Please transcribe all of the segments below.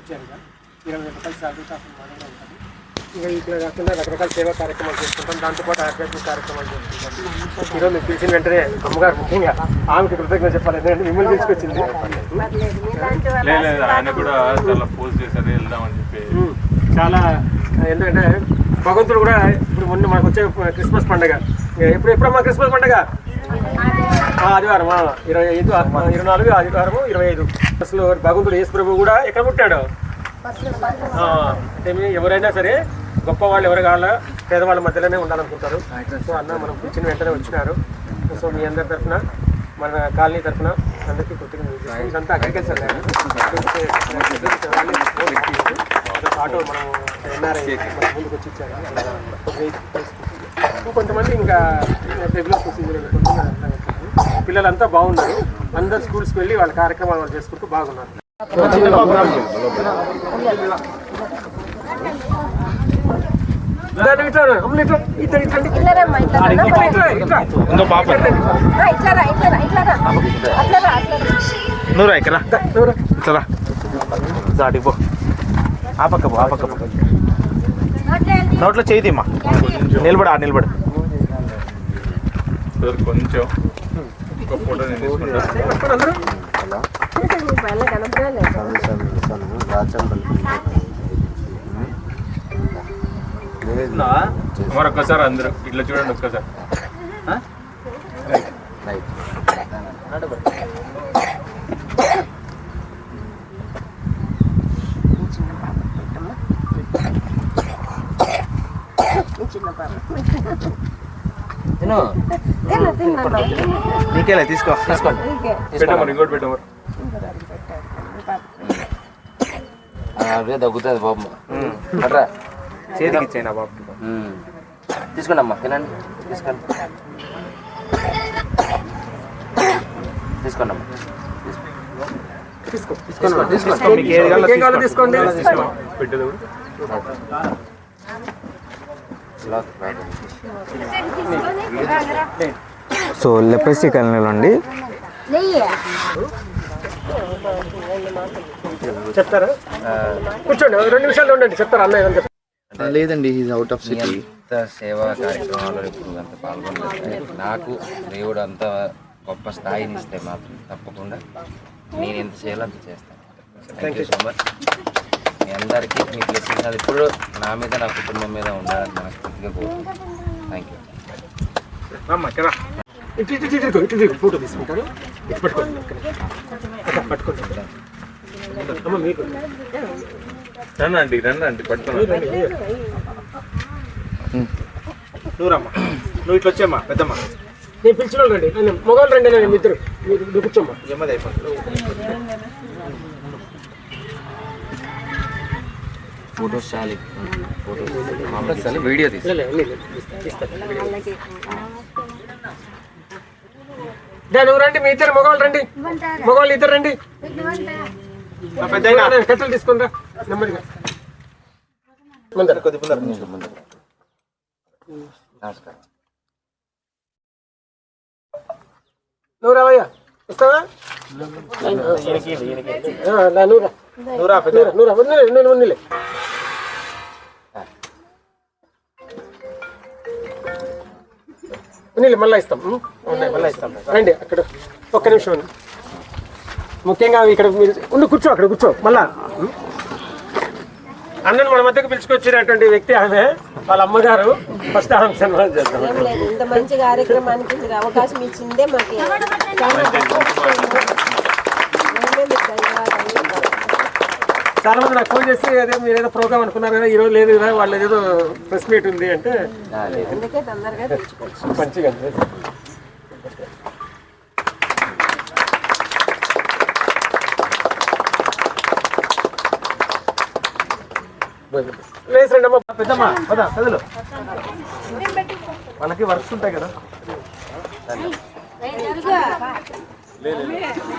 ఇచ్చారు. ఇక 20,000 రూపాయలు శాలరీతో అప్పుడు మనమే ఉంటుంది. ఇంకా ఇట్లా కాకుండా రకరకాల సేవా కార్యక్రమాలు చేసుకుంటాం, దాంతోపాటు ఆధ్యాత్మిక కార్యక్రమాలు చేసుకుంటాం. ఈరోజు మీకు పిలిచిన వెంటనే అమ్మగారు ముఖ్యంగా ఆమెకి కృతజ్ఞత చెప్పాలి, ఎందుకంటే మిమ్మల్ని తీసుకొచ్చింది. ఆయన కూడా చాలా పోస్ట్ చేశారు వెళ్దామని చెప్పి. చాలా ఎందుకంటే భగవంతుడు కూడా ఇప్పుడు మొన్న మనకు వచ్చే క్రిస్మస్ పండుగ, ఎప్పుడమ్మా క్రిస్మస్ పండుగ? ఆదివారం 25, 24 ఆదివారం 25. అసలు భగవంతుడు యేసు ప్రభు కూడా ఎక్కడ పుట్టాడు? అంటే ఎవరైనా సరే గొప్ప వాళ్ళు ఎవరు కావాలా పేదవాళ్ళ మధ్యలోనే ఉండాలనుకుంటారు. సో అన్న మనం పిలిచిన వెంటనే వచ్చినారు. సో మీ అందరి తరఫున మన కాలనీ తరఫున అందరికీ కృతజ్ఞతలు. ఇదంతా అగ్రికల్చర్ ఆటో మనం ఎన్ఆర్ఐ ముందుకు వచ్చి ఇచ్చారు. కొంతమంది ఇంకా రెగ్యులర్ ప్రొసీజర్ పిల్లలంతా బాగున్నారు. అందరు స్కూల్స్కి వెళ్ళి వాళ్ళ కార్యక్రమాలు వాళ్ళు చేసుకుంటూ బాగున్నారు. నోట్లో చేయిమా నిలబడు నిలబడు కొంచెం ఒక ఫోటో నేను తీసుకుంటాను. మరొకసారి అందరూ ఇట్లా చూడండి ఒక్కసారి. నీకేలా తీసుకో పెట్టమరు, ఇంకోటి పెట్టమరు. దగ్గుతుంది బాబు, అట్రా చేతికి ఇచ్చాయినా బాబు. తీసుకోండి అమ్మా, తినండి, తీసుకోండి తీసుకోండి అమ్మా, తీసుకోండి. పెట్టదు సో లెప్రసీ కాలనీలో అండి. చెప్తారా? కూర్చోండి, 2 నిమిషాలు ఉండండి, చెప్తారా అన్న ఏదని చెప్తారు. లేదండి, అవుట్ ఆఫ్ సిటీ. ఎంత సేవా కార్యక్రమాల్లో ఇప్పుడు అంత పాల్గొనలేదు. నాకు దేవుడు అంత గొప్ప స్థాయిని ఇస్తే మాత్రం తప్పకుండా నేను ఎంత చేయాలో అంత చేస్తాను. Thank you so much. మీ అందరికీ మీ బ్లెస్సింగ్స్ అది ఇప్పుడు నా మీద నా కుటుంబం మీద ఉండాలని మనస్ఫూర్తిగా కోరుకుంటున్నాను. Thank you. ఇటు ఫోటో తీసుకుంటారు. పట్టుకోండి అమ్మ, మీకు రండి రండి పట్టుకోండి. నువ్వమ్మా, నువ్వు ఇట్లా వచ్చామ్మా పెద్దమ్మ. నేను పిలిచిన వాళ్ళు రండి, మొగలు రండి, నేను ఇద్దరు మీరు కూర్చోమ్మా. జమ్మది అయిపోతుంది. ఫోటోస్ చాలి, ఫోటోస్ చాలి, వీడియో తీస్తాను. నువ్వు రండి, మీ ఇద్దరు మొగవాళ్ళు రండి, మొగవాళ్ళు ఇద్దరు రండి. పెద్ద కట్టెలు తీసుకుందా నెమ్మదిగా. కొద్ది ముందర. నమస్కారం. నువ్వు రావయ్యా, ఇస్తావా? నువ్వురా మళ్ళీ ఇస్తాం, మళ్ళీ ఇస్తాం. రండి అక్కడ ఒక్క నిమిషం. ముఖ్యంగా ఇక్కడ మీరు కూర్చో, అక్కడ కూర్చో. మళ్ళా అన్నను మన మధ్యకు పిలుచుకొచ్చినటువంటి వ్యక్తి ఆమె, వాళ్ళ అమ్మగారు. ఫస్ట్ ఆమె సన్మానం చేస్తాం. ఇంత మంచి కార్యక్రమానికి మీరు అవకాశం ఇచ్చిందే మాకు చాలా మంది నాకు ఫోన్ చేసి అదే మీరు ఏదో ప్రోగ్రామ్ అనుకున్నారు కదా, ఈరోజు లేదు కదా, వాళ్ళు ఏదో ప్రెస్ మీట్ ఉంది అంటే అందుకే తొందరగా తెచ్చుకోవచ్చు. మంచిగా లేసండి అమ్మ. పెద్దమ్మా పద చదువులు, వాళ్ళకి వర్క్స్ ఉంటాయి కదా.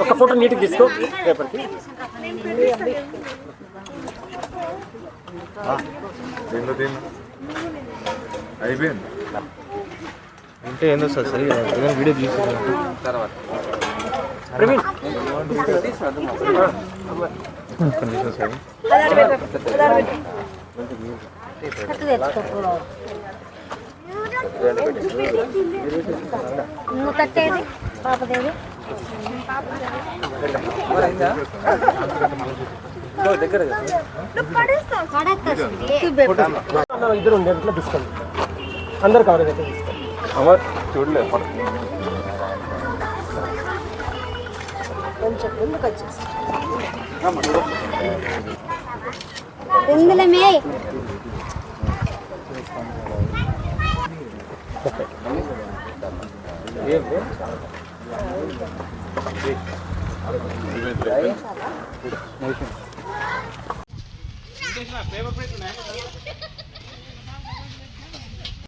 ఒక ఫోటో నీట్గా తీసుకో రేపటికి. అయిపోయింది అంటే ఏందో సార్ సరిగా వీడియో తీసుకున్నాను తర్వాత ప్రవీణ్ కట్టేది పాపదేవి ఇద్దరు ఉండే ఇట్లా తీసుకోండి, అందరు కవరేజ్ అయితే తీసుకోండి. అమర్ చూడలేదు కొంచెం ముందుకు వచ్చేసి ఇందులో ఏ